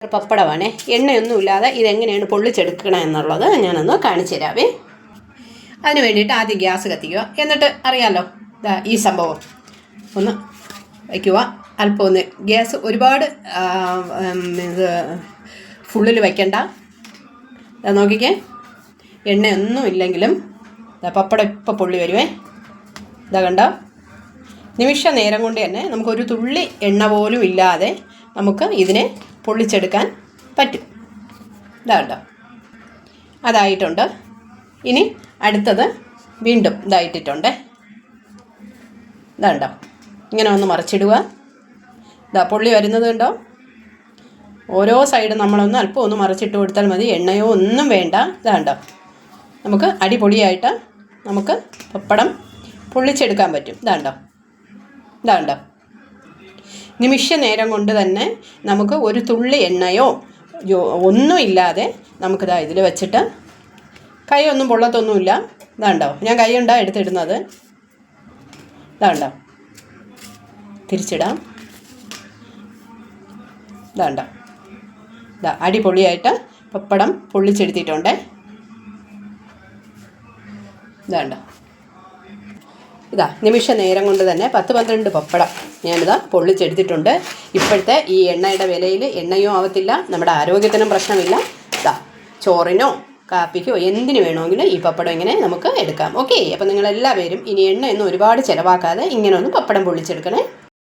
പപ്പടമാണേ. എണ്ണയൊന്നുമില്ലാതെ ഇതെങ്ങനെയാണ് പൊള്ളിച്ചെടുക്കണം എന്നുള്ളത് ഞാനൊന്ന് കാണിച്ചു തരാവേ. അതിന് വേണ്ടിയിട്ട് ആദ്യം ഗ്യാസ് കത്തിക്കുക. എന്നിട്ട് അറിയാമല്ലോ ഈ സംഭവം ഒന്ന് വയ്ക്കുക. അല്പം ഒന്ന് ഗ്യാസ് ഒരുപാട് ഇത് ഫുള്ളിൽ വയ്ക്കണ്ട. നോക്കിക്കേ, എണ്ണയൊന്നും ഇല്ലെങ്കിലും പപ്പടം ഇപ്പം പൊള്ളി വരുവേ. ഇതാ കണ്ടോ, നിമിഷ നേരം കൊണ്ട് തന്നെ നമുക്കൊരു തുള്ളി എണ്ണ പോലും ഇല്ലാതെ നമുക്ക് ഇതിനെ പൊള്ളിച്ചെടുക്കാൻ പറ്റും. ഇതാ കണ്ടോ, അതായിട്ടുണ്ട്. ഇനി അടുത്തത് വീണ്ടും ഇതായിട്ടിട്ടുണ്ട്. ഇതാണ്ടോ, ഇങ്ങനെ ഒന്ന് മറിച്ചിടുക. ഇതാ പൊള്ളി വരുന്നത് കണ്ടോ. ഓരോ സൈഡും നമ്മളൊന്ന് അല്പം ഒന്ന് മറിച്ചിട്ട് കൊടുത്താൽ മതി, എണ്ണയോ ഒന്നും വേണ്ട. ഇതാണ്ടോ, നമുക്ക് അടിപൊളിയായിട്ട് നമുക്ക് പപ്പടം പൊള്ളിച്ചെടുക്കാൻ പറ്റും. ഇതാണ്ടോ, ഇതാണ്ടോ, നിമിഷ നേരം കൊണ്ട് തന്നെ നമുക്ക് ഒരു തുള്ളി എണ്ണയോ ഒന്നും ഇല്ലാതെ നമുക്കിതാ ഇതിൽ വെച്ചിട്ട് കൈ ഒന്നും പൊള്ളത്തൊന്നുമില്ല. ഇതാണ്ടോ, ഞാൻ കൈ ഉണ്ടാ എടുത്തിടുന്നത്. ഇതാണ്ടോ, തിരിച്ചിടാം. ഇതാണ്ടോ, ഇതാ അടിപൊളിയായിട്ട് പപ്പടം പൊള്ളിച്ചെടുത്തിട്ടുണ്ട്. ഇതാണ്ടോ, ഇതാ നിമിഷ നേരം കൊണ്ട് തന്നെ 10-12 പപ്പടം ഞാനിതാ പൊള്ളിച്ചെടുത്തിട്ടുണ്ട്. ഇപ്പോഴത്തെ ഈ എണ്ണയുടെ വിലയിൽ എണ്ണയോ ആവത്തില്ല, നമ്മുടെ ആരോഗ്യത്തിനും പ്രശ്നമില്ല. ഇതാ ചോറിനോ കാപ്പിക്കോ എന്തിനു വേണമെങ്കിലും ഈ പപ്പടം ഇങ്ങനെ നമുക്ക് എടുക്കാം. ഓക്കെ, അപ്പോൾ നിങ്ങളെല്ലാവരും ഇനി എണ്ണയൊന്നും ഒരുപാട് ചിലവാക്കാതെ ഇങ്ങനെ ഒന്ന് പപ്പടം പൊള്ളിച്ചെടുക്കണേ.